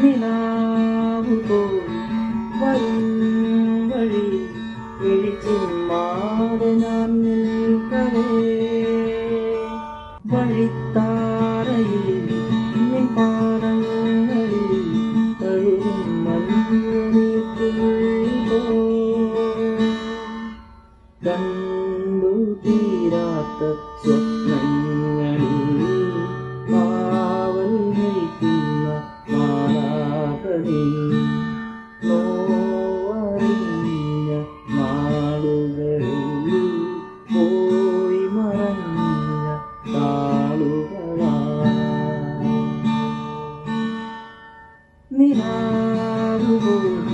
നിലാവുപോൽ വരും വഴി വിളിച്ചിമ്മാതെ ഞാൻ നിൽക്കവേ വഴിത്താരയിൽ നിൻ പാദങ്ങളിൽ തഴുകും മഞ്ഞുനീർത്തുള്ളിപ്പോ കണ്ടു തീരാത്ത സ്വപ്നങ്ങളിൽ കാവൽ നിൽക്കുന്ന മാലാഖനീ നോവറിഞ്ഞ നാളുകളിൽ പോയി മറഞ്ഞ താളുകളാ നിലാവുപോലും